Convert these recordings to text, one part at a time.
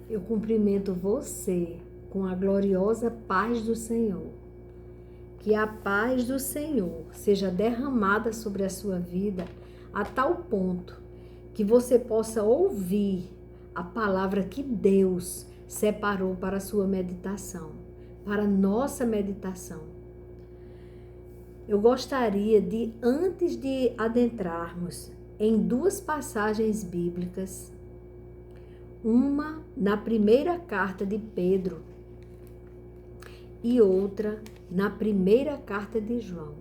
Eu cumprimento você com a gloriosa paz do Senhor. Que a paz do Senhor seja derramada sobre a sua vida a tal ponto que você possa ouvir a palavra que Deus separou para a sua meditação, para a nossa meditação. Eu gostaria de, antes de adentrarmos em duas passagens bíblicas, uma na primeira carta de Pedro e outra na primeira carta de João.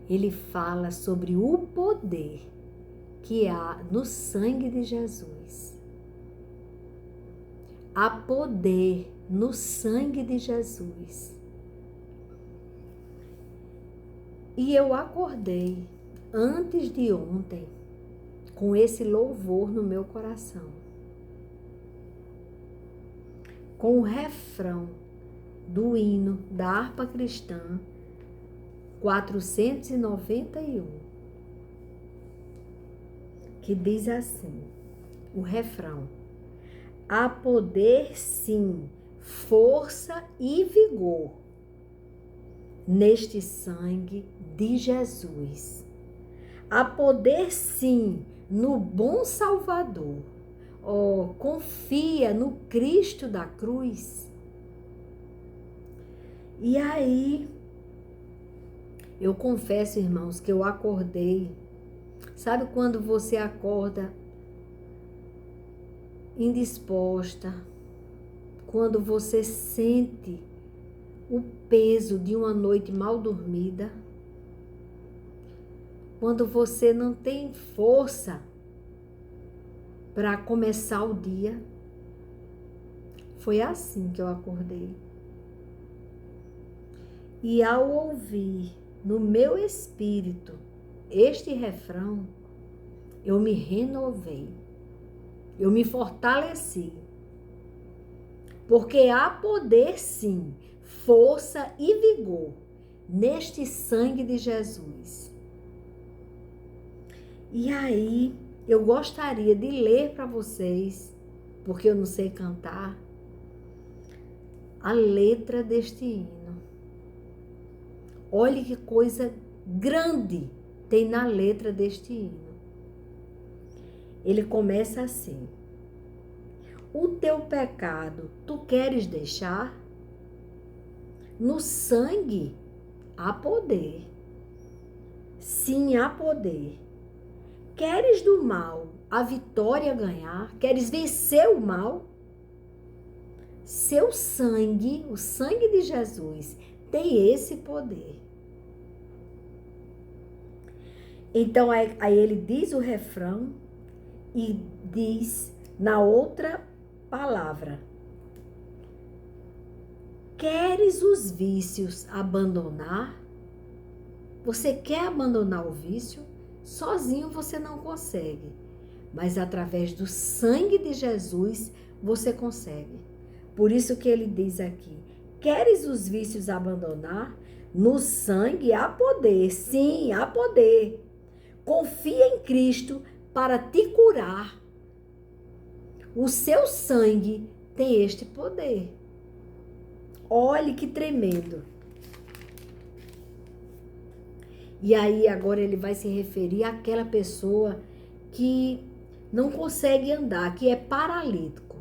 Ele fala sobre o poder que há no sangue de Jesus. Há poder no sangue de Jesus. E eu acordei antes de ontem com esse louvor no meu coração, com o refrão do hino da harpa cristã 491, que diz assim, o refrão: há poder sim, força e vigor neste sangue de Jesus. Há poder sim no bom Salvador. Oh, confia no Cristo da cruz. E aí, eu confesso, irmãos, que eu acordei. Sabe quando você acorda indisposta? Quando você sente o peso de uma noite mal dormida? Quando você não tem força para começar o dia? Foi assim que eu acordei. E ao ouvir no meu espírito este refrão, eu me renovei, eu me fortaleci, porque há poder sim, força e vigor neste sangue de Jesus. E aí, eu gostaria de ler para vocês, porque eu não sei cantar, a letra deste hino. Olhe que coisa grande tem na letra deste hino. Ele começa assim: o teu pecado tu queres deixar? No sangue há poder. Sim, há poder. Queres do mal a vitória ganhar? Queres vencer o mal? Seu sangue, o sangue de Jesus, tem esse poder. Então, aí ele diz o refrão e diz na outra palavra: queres os vícios abandonar? Você quer abandonar o vício? Sozinho você não consegue, mas através do sangue de Jesus você consegue. Por isso que ele diz aqui: queres os vícios abandonar? No sangue há poder, sim, há poder. Confia em Cristo para te curar. O seu sangue tem este poder. Olhe que tremendo. E aí agora ele vai se referir àquela pessoa que não consegue andar, que é paralítico.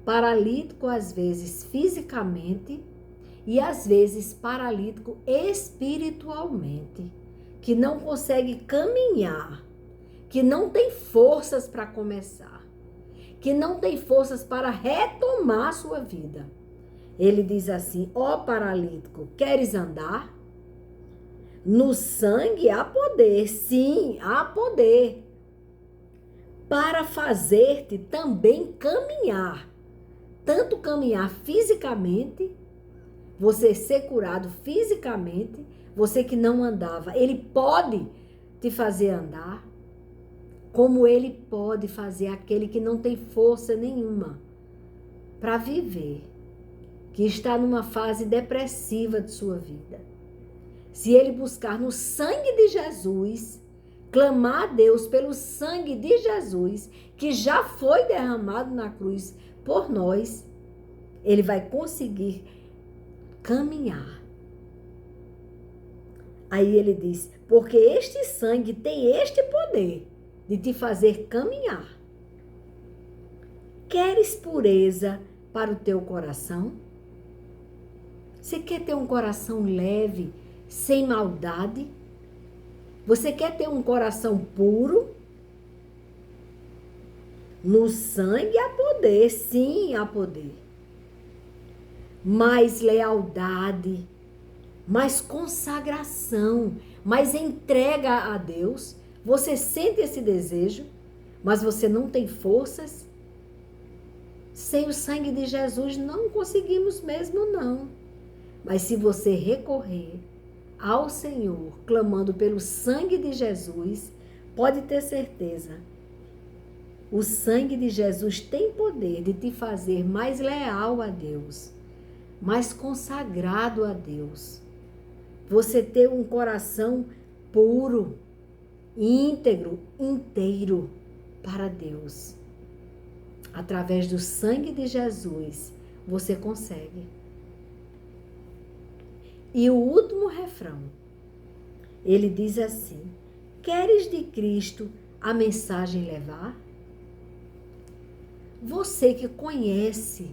Paralítico às vezes fisicamente e às vezes paralítico espiritualmente, que não consegue caminhar, que não tem forças para começar, que não tem forças para retomar a sua vida. Ele diz assim: ó paralítico, queres andar? No sangue há poder, sim, há poder, para fazer-te também caminhar. Tanto caminhar fisicamente, você ser curado fisicamente, você que não andava, ele pode te fazer andar, como ele pode fazer aquele que não tem força nenhuma para viver, que está numa fase depressiva de sua vida. Se ele buscar no sangue de Jesus, clamar a Deus pelo sangue de Jesus, que já foi derramado na cruz por nós, ele vai conseguir caminhar. Aí ele diz, porque este sangue tem este poder de te fazer caminhar. Queres pureza para o teu coração? Você quer ter um coração leve, sem maldade? Você quer ter um coração puro? No sangue há poder, sim, há poder. Mais lealdade, mais consagração, mais entrega a Deus. Você sente esse desejo, mas você não tem forças. Sem o sangue de Jesus não conseguimos mesmo, não. Mas se você recorrer ao Senhor, clamando pelo sangue de Jesus, pode ter certeza. O sangue de Jesus tem poder de te fazer mais leal a Deus, mais consagrado a Deus. Você ter um coração puro, íntegro, inteiro para Deus. Através do sangue de Jesus, você consegue. E o último refrão, ele diz assim: queres de Cristo a mensagem levar? Você que conhece,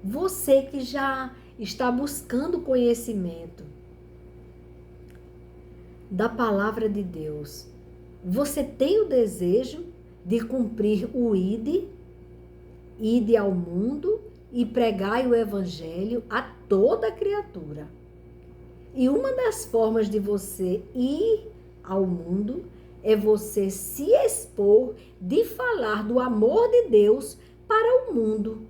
você que já está buscando conhecimento da palavra de Deus, você tem o desejo de cumprir o ide ao mundo e pregai o evangelho a toda criatura. E uma das formas de você ir ao mundo é você se expor de falar do amor de Deus para o mundo,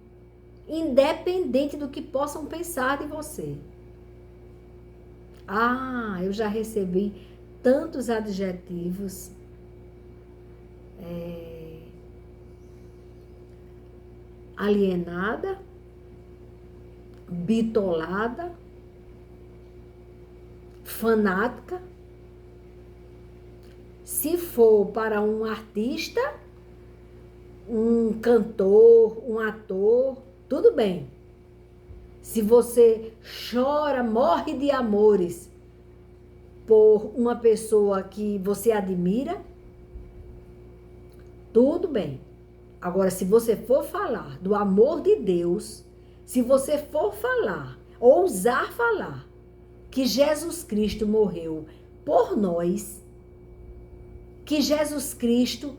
independente do que possam pensar de você. Ah, eu já recebi tantos adjetivos alienada, bitolada, fanática. Se for para um artista, um cantor, um ator, tudo bem. Se você chora, morre de amores por uma pessoa que você admira, tudo bem. Agora, se você for falar do amor de Deus, se você for falar, ousar falar, que Jesus Cristo morreu por nós, que Jesus Cristo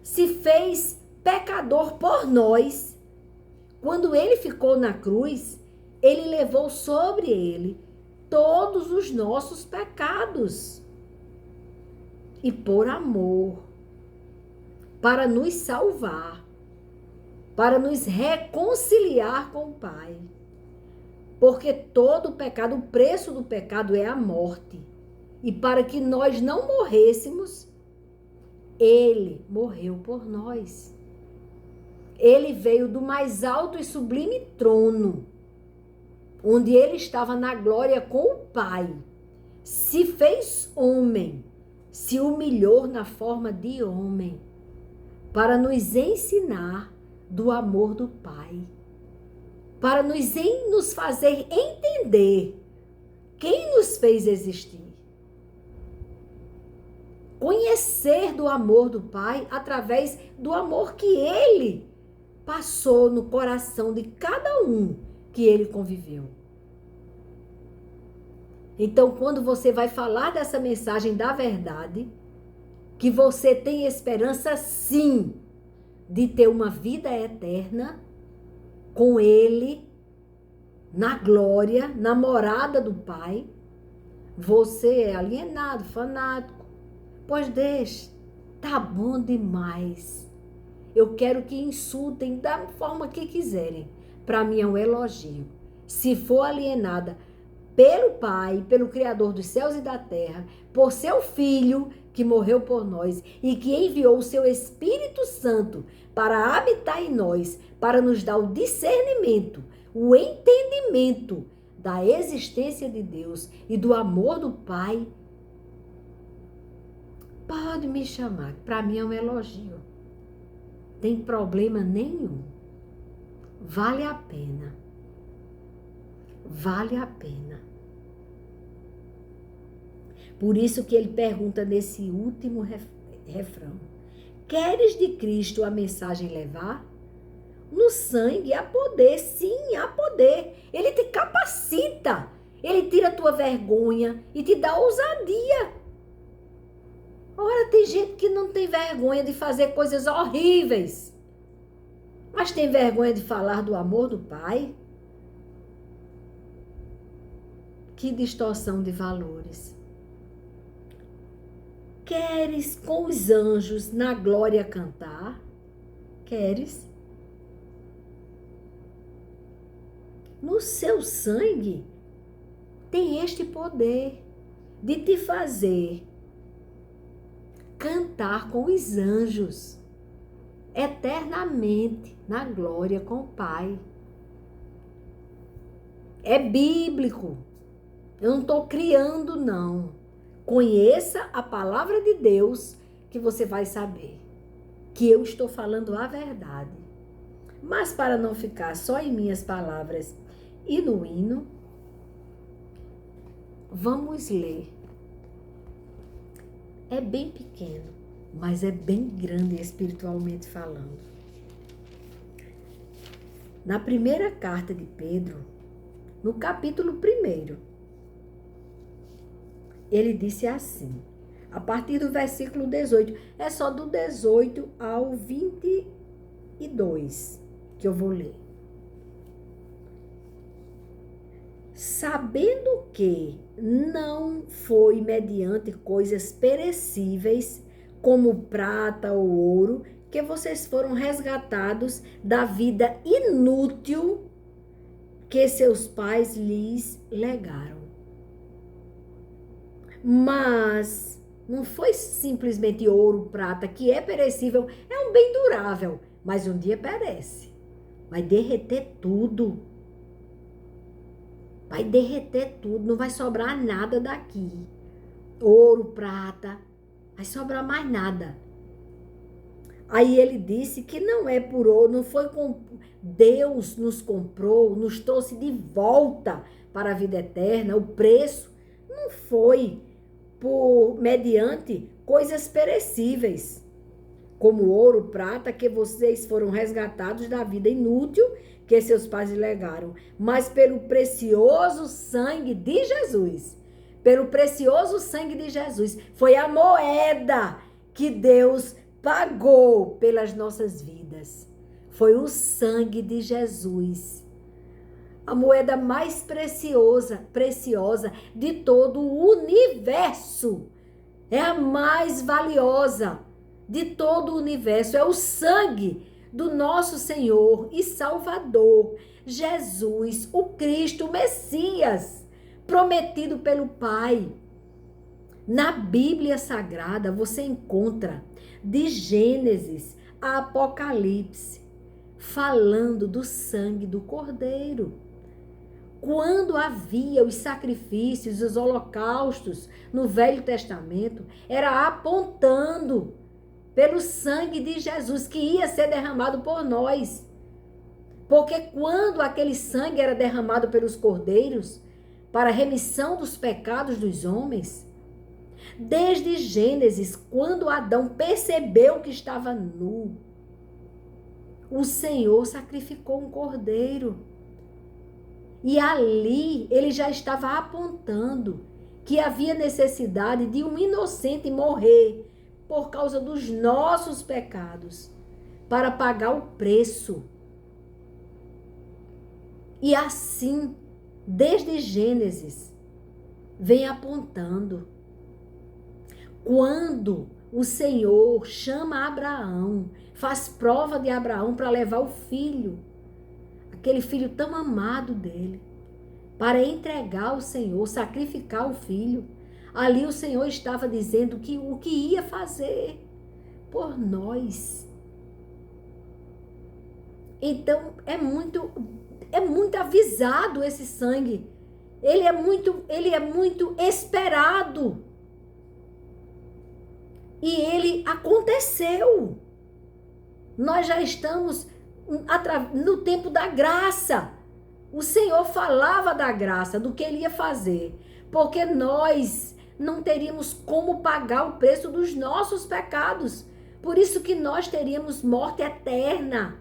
se fez pecador por nós, quando ele ficou na cruz, ele levou sobre ele todos os nossos pecados. E por amor, para nos salvar, para nos reconciliar com o Pai. Porque todo pecado, o preço do pecado é a morte. E para que nós não morrêssemos, ele morreu por nós. Ele veio do mais alto e sublime trono, onde ele estava na glória com o Pai. Se fez homem, se humilhou na forma de homem, para nos ensinar do amor do Pai, para nos fazer entender quem nos fez existir. Conhecer do amor do Pai através do amor que ele passou no coração de cada um que ele conviveu. Então, quando você vai falar dessa mensagem da verdade, que você tem esperança sim de ter uma vida eterna com ele, na glória, na morada do Pai, você é alienado, fanático. Pois deixe, tá bom demais. Eu quero que insultem da forma que quiserem. Para mim é um elogio. Se for alienada pelo Pai, pelo Criador dos céus e da terra, por seu Filho que morreu por nós e que enviou o seu Espírito Santo para habitar em nós, para nos dar o discernimento, o entendimento da existência de Deus e do amor do Pai, Pode me chamar, para mim é um elogio. Tem problema nenhum. Vale a pena. Vale a pena. Por isso que ele pergunta nesse último refrão: queres de Cristo a mensagem levar? No sangue há poder, sim, há poder. Ele te capacita. Ele tira a tua vergonha e te dá ousadia. Ora, tem gente que não tem vergonha de fazer coisas horríveis, mas tem vergonha de falar do amor do Pai. Que distorção de valores. Queres com os anjos na glória cantar? Queres? No seu sangue tem este poder de te fazer cantar com os anjos eternamente na glória com o Pai. É bíblico. Eu não estou criando, não. Conheça a palavra de Deus que você vai saber que eu estou falando a verdade. Mas para não ficar só em minhas palavras e no hino, vamos ler. É bem pequeno, mas é bem grande espiritualmente falando. Na primeira carta de Pedro, no capítulo 1, ele disse assim, a partir do versículo 18, é só do 18 ao 22 que eu vou ler. Sabendo que não foi mediante coisas perecíveis, como prata ou ouro, que vocês foram resgatados da vida inútil que seus pais lhes legaram. Mas não foi simplesmente ouro, prata, que é perecível, é um bem durável, mas um dia perece. Vai derreter tudo. Vai derreter tudo, não vai sobrar nada daqui. Ouro, prata, vai sobrar mais nada. Aí ele disse que não é por ouro, não foi com Deus nos comprou, nos trouxe de volta para a vida eterna. O preço não foi mediante coisas perecíveis, como ouro, prata, que vocês foram resgatados da vida inútil que seus pais lhe legaram, mas pelo precioso sangue de Jesus. Pelo precioso sangue de Jesus. Foi a moeda que Deus pagou pelas nossas vidas. Foi o sangue de Jesus. A moeda mais preciosa de todo o universo. É a mais valiosa de todo o universo. É o sangue do nosso Senhor e Salvador, Jesus, o Cristo, o Messias, prometido pelo Pai. Na Bíblia Sagrada você encontra de Gênesis a Apocalipse, falando do sangue do Cordeiro. Quando havia os sacrifícios, os holocaustos no Velho Testamento, era apontando pelo sangue de Jesus que ia ser derramado por nós. Porque quando aquele sangue era derramado pelos cordeiros para a remissão dos pecados dos homens, desde Gênesis, quando Adão percebeu que estava nu, o Senhor sacrificou um cordeiro. E ali ele já estava apontando que havia necessidade de um inocente morrer por causa dos nossos pecados, para pagar o preço. E assim, desde Gênesis, vem apontando. Quando o Senhor chama Abraão, faz prova de Abraão para levar o filho, aquele filho tão amado dele, para entregar ao Senhor, sacrificar o filho. Ali o Senhor estava dizendo que o que ia fazer por nós. Então é muito avisado esse sangue. Ele é muito esperado. E ele aconteceu. Nós já estamos no tempo da graça. O Senhor falava da graça, do que ele ia fazer. Porque nós não teríamos como pagar o preço dos nossos pecados. Por isso que nós teríamos morte eterna.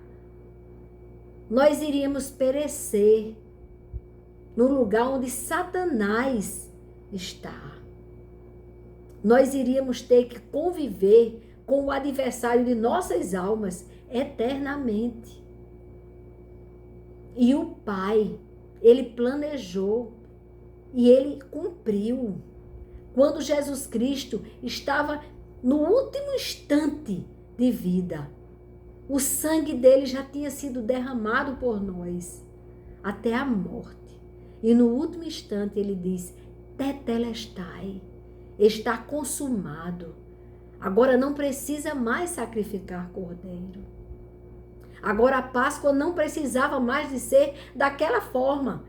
Nós iríamos perecer no lugar onde Satanás está. Nós iríamos ter que conviver com o adversário de nossas almas eternamente. E o Pai, ele planejou e ele cumpriu. Quando Jesus Cristo estava no último instante de vida, o sangue dele já tinha sido derramado por nós até a morte. E no último instante ele diz: tetelestai, está consumado. Agora não precisa mais sacrificar cordeiro. Agora a Páscoa não precisava mais de ser daquela forma,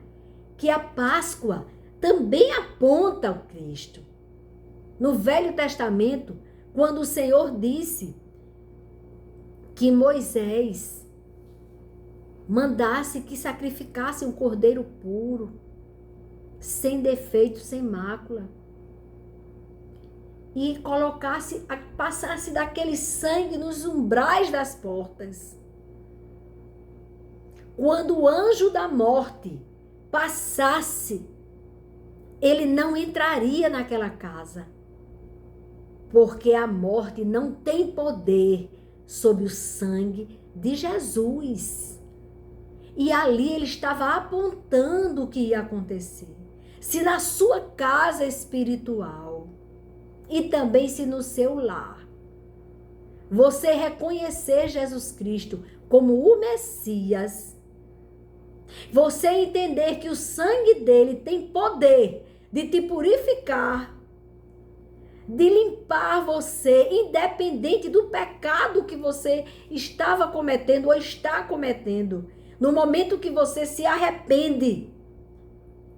que a Páscoa também aponta ao Cristo. No Velho Testamento, quando o Senhor disse que Moisés mandasse que sacrificasse um cordeiro puro, sem defeito, sem mácula, e passasse daquele sangue nos umbrais das portas. Quando o anjo da morte passasse, ele não entraria naquela casa, porque a morte não tem poder sobre o sangue de Jesus. E ali ele estava apontando o que ia acontecer. Se na sua casa espiritual e também se no seu lar você reconhecer Jesus Cristo como o Messias, você entender que o sangue dele tem poder de te purificar, de limpar você, independente do pecado que você estava cometendo ou está cometendo. No momento que você se arrepende,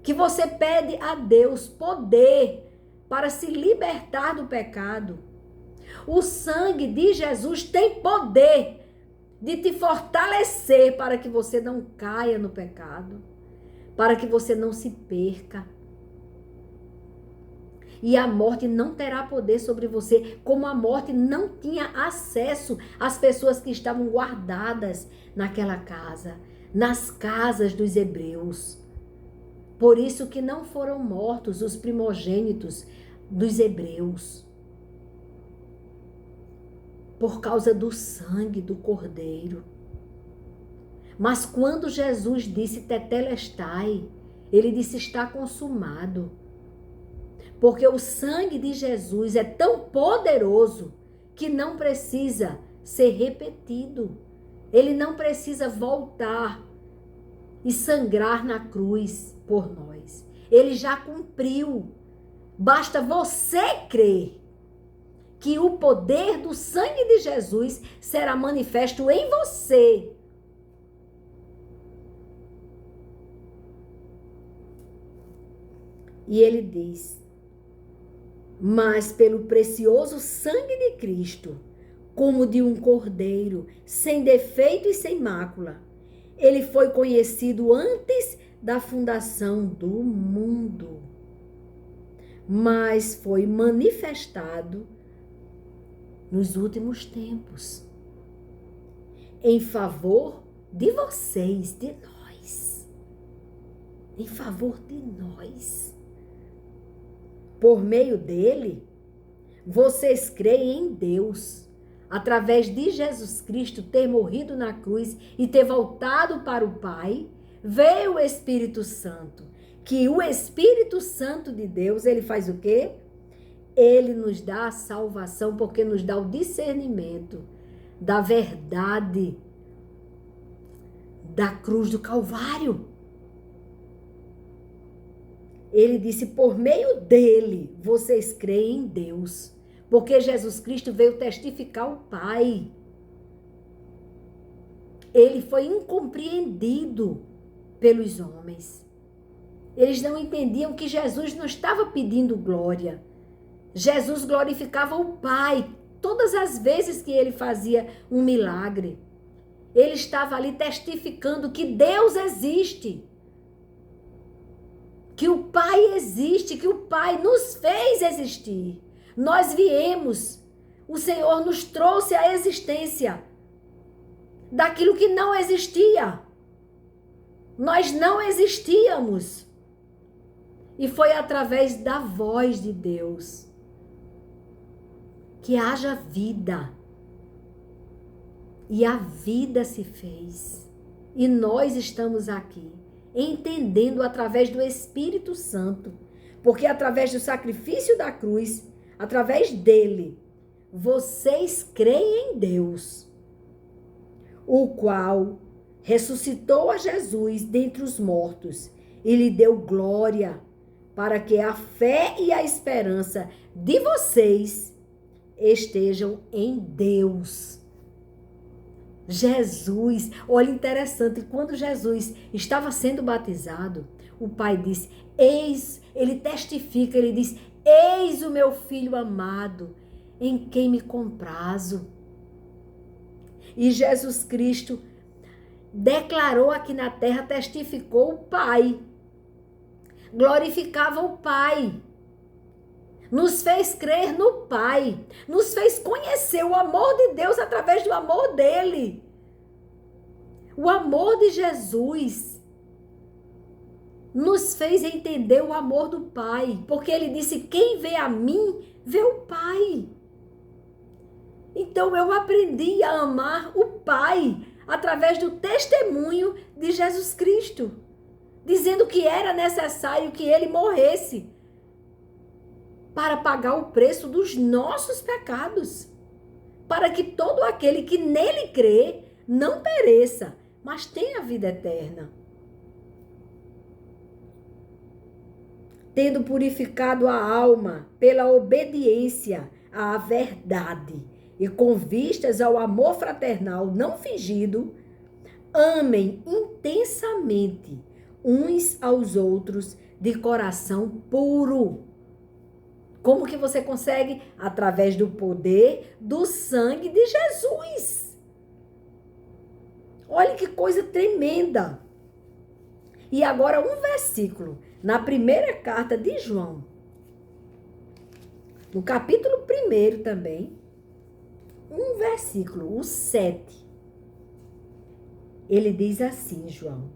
que você pede a Deus poder para se libertar do pecado, o sangue de Jesus tem poder de te fortalecer para que você não caia no pecado, para que você não se perca. E a morte não terá poder sobre você, como a morte não tinha acesso às pessoas que estavam guardadas naquela casa, nas casas dos hebreus. Por isso que não foram mortos os primogênitos dos hebreus, por causa do sangue do cordeiro. Mas quando Jesus disse tetelestai, ele disse está consumado. Porque o sangue de Jesus é tão poderoso que não precisa ser repetido. Ele não precisa voltar e sangrar na cruz por nós. Ele já cumpriu. Basta você crer que o poder do sangue de Jesus será manifesto em você. E ele diz: mas pelo precioso sangue de Cristo, como de um cordeiro, sem defeito e sem mácula, ele foi conhecido antes da fundação do mundo, mas foi manifestado nos últimos tempos, em favor de vocês, de nós, em favor de nós. Por meio dele, vocês creem em Deus, através de Jesus Cristo ter morrido na cruz e ter voltado para o Pai, veio o Espírito Santo, que o Espírito Santo de Deus, ele faz o quê? Ele nos dá a salvação, porque nos dá o discernimento da verdade da cruz do Calvário. Ele disse, por meio dele, vocês creem em Deus. Porque Jesus Cristo veio testificar o Pai. Ele foi incompreendido pelos homens. Eles não entendiam que Jesus não estava pedindo glória. Jesus glorificava o Pai todas as vezes que ele fazia um milagre, ele estava ali testificando que Deus existe, que o Pai existe, que o Pai nos fez existir. Nós viemos, o Senhor nos trouxe à existência daquilo que não existia. Nós não existíamos. E foi através da voz de Deus que haja vida. E a vida se fez. E nós estamos aqui, entendendo através do Espírito Santo. Porque através do sacrifício da cruz, através dele, vocês creem em Deus, o qual ressuscitou a Jesus dentre os mortos e lhe deu glória, para que a fé e a esperança de vocês estejam em Deus. Jesus, olha, interessante, quando Jesus estava sendo batizado, o Pai disse, ele testifica, ele diz, eis o meu filho amado, em quem me comprazo. E Jesus Cristo declarou aqui na terra, testificou o Pai, glorificava o Pai, nos fez crer no Pai, nos fez conhecer o amor de Deus através do amor dele. O amor de Jesus nos fez entender o amor do Pai, porque ele disse, quem vê a mim, vê o Pai. Então eu aprendi a amar o Pai através do testemunho de Jesus Cristo, dizendo que era necessário que ele morresse para pagar o preço dos nossos pecados, para que todo aquele que nele crê não pereça, mas tenha vida eterna. Tendo purificado a alma pela obediência à verdade e com vistas ao amor fraternal não fingido, amem intensamente uns aos outros de coração puro. Como que você consegue? Através do poder do sangue de Jesus. Olha que coisa tremenda. E agora um versículo na primeira carta de João, no capítulo 1 também, um versículo, o 7. Ele diz assim, João,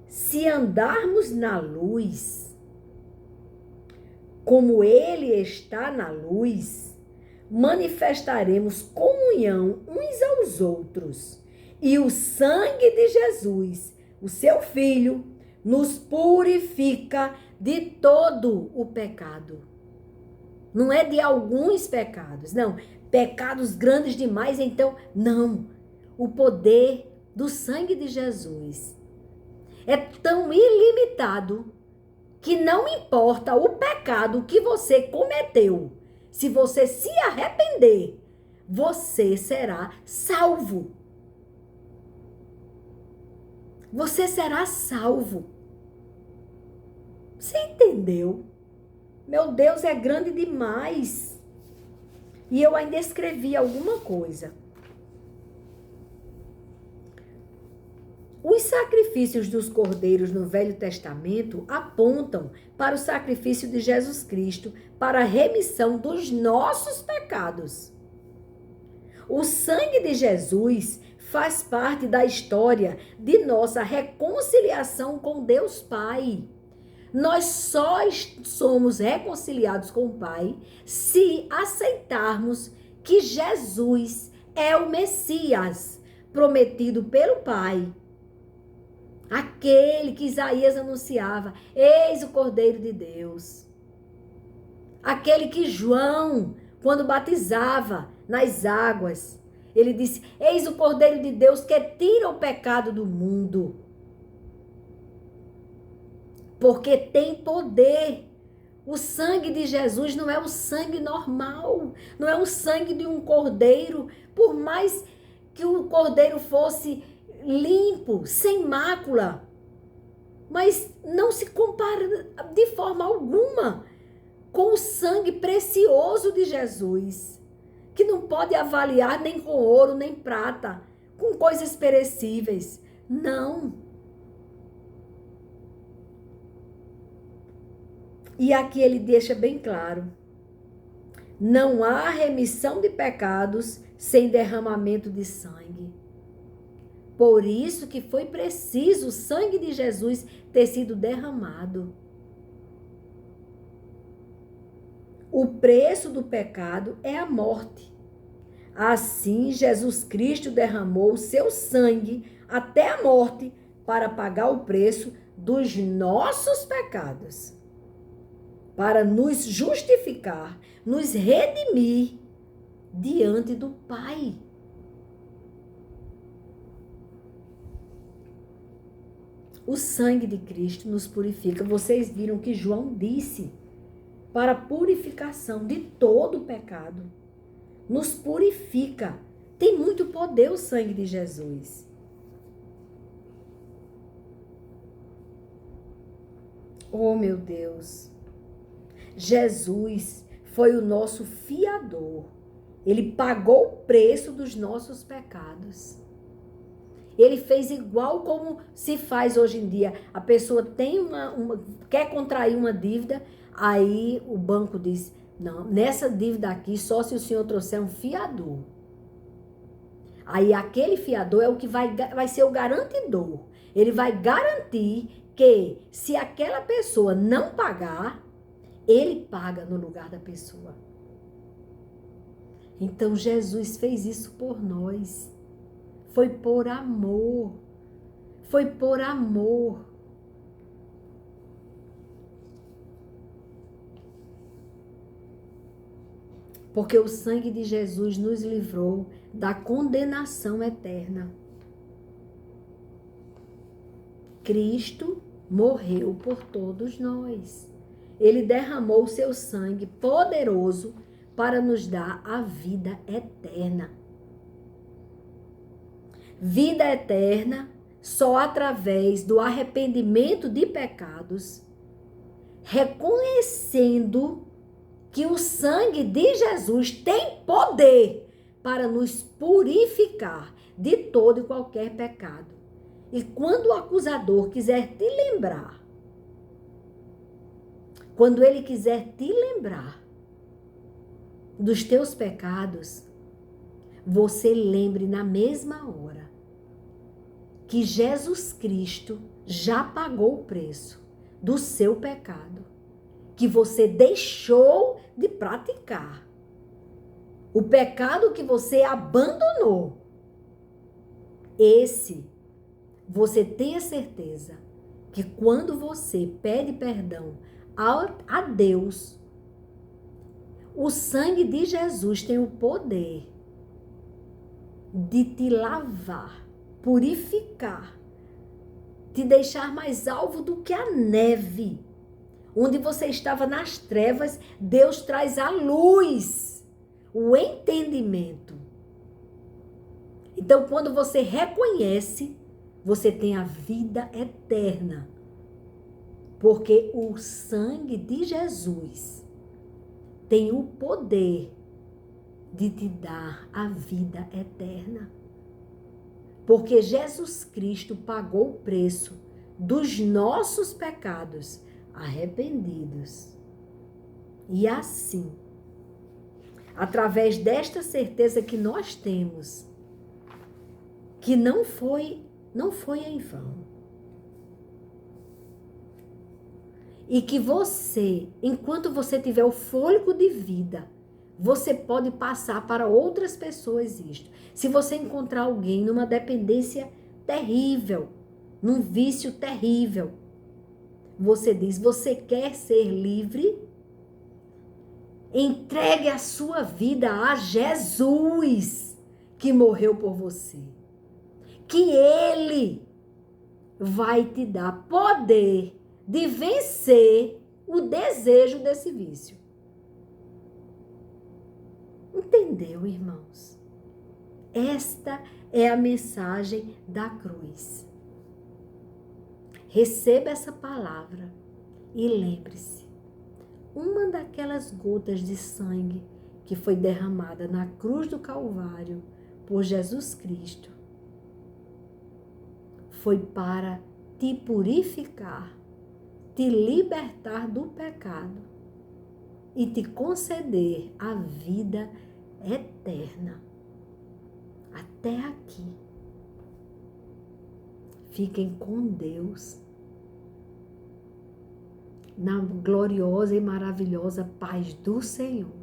se andarmos na luz, como ele está na luz, manifestaremos comunhão uns aos outros. E o sangue de Jesus, o seu Filho, nos purifica de todo o pecado. Não é de alguns pecados, não. Pecados grandes demais, então, não. O poder do sangue de Jesus é tão ilimitado que não importa o pecado que você cometeu, se você se arrepender, você será salvo. Você será salvo. Você entendeu? Meu Deus, é grande demais. E eu ainda escrevi alguma coisa. Os sacrifícios dos cordeiros no Velho Testamento apontam para o sacrifício de Jesus Cristo para a remissão dos nossos pecados. O sangue de Jesus faz parte da história de nossa reconciliação com Deus Pai. Nós só somos reconciliados com o Pai se aceitarmos que Jesus é o Messias prometido pelo Pai. Aquele que Isaías anunciava, eis o Cordeiro de Deus. Aquele que João, quando batizava nas águas, ele disse, eis o Cordeiro de Deus que tira o pecado do mundo. Porque tem poder. O sangue de Jesus não é o sangue normal, não é o sangue de um cordeiro, por mais que o cordeiro fosse limpo, sem mácula, mas não se compara de forma alguma com o sangue precioso de Jesus, que não pode avaliar nem com ouro, nem prata, com coisas perecíveis. Não. E aqui ele deixa bem claro: não há remissão de pecados sem derramamento de sangue. Por isso que foi preciso o sangue de Jesus ter sido derramado. O preço do pecado é a morte. Assim, Jesus Cristo derramou o seu sangue até a morte para pagar o preço dos nossos pecados, para nos justificar, nos redimir diante do Pai. O sangue de Cristo nos purifica. Vocês viram que João disse para purificação de todo o pecado. Nos purifica. Tem muito poder o sangue de Jesus. Oh, meu Deus. Jesus foi o nosso fiador. Ele pagou o preço dos nossos pecados. Ele fez igual como se faz hoje em dia. A pessoa tem quer contrair uma dívida, aí o banco diz: não, nessa dívida aqui, só se o senhor trouxer um fiador. Aí aquele fiador é o que vai ser o garantidor. Ele vai garantir que, se aquela pessoa não pagar, ele paga no lugar da pessoa. Então Jesus fez isso por nós. Foi por amor. Foi por amor. Porque o sangue de Jesus nos livrou da condenação eterna. Cristo morreu por todos nós. Ele derramou o seu sangue poderoso para nos dar a vida eterna. Vida eterna só através do arrependimento de pecados, reconhecendo que o sangue de Jesus tem poder para nos purificar de todo e qualquer pecado. E quando o acusador quiser te lembrar, quando ele quiser te lembrar dos teus pecados, você lembre na mesma hora que Jesus Cristo já pagou o preço do seu pecado, que você deixou de praticar, o pecado que você abandonou. Esse, você tenha certeza que quando você pede perdão a Deus, o sangue de Jesus tem o poder de te lavar, purificar, te deixar mais alvo do que a neve. Onde você estava nas trevas, Deus traz a luz, o entendimento. Então, quando você reconhece, você tem a vida eterna. Porque o sangue de Jesus tem o poder de te dar a vida eterna. Porque Jesus Cristo pagou o preço dos nossos pecados arrependidos. E assim, através desta certeza que nós temos, que não foi em vão. E que você, enquanto você tiver o fôlego de vida, você pode passar para outras pessoas isto. Se você encontrar alguém numa dependência terrível, num vício terrível, você diz: você quer ser livre? Entregue a sua vida a Jesus, que morreu por você. Que Ele vai te dar poder de vencer o desejo desse vício. Entendeu, irmãos? Esta é a mensagem da cruz. Receba essa palavra e lembre-se, uma daquelas gotas de sangue que foi derramada na cruz do Calvário por Jesus Cristo foi para te purificar, te libertar do pecado e te conceder a vida eterna. Até aqui. Fiquem com Deus. Na gloriosa e maravilhosa paz do Senhor.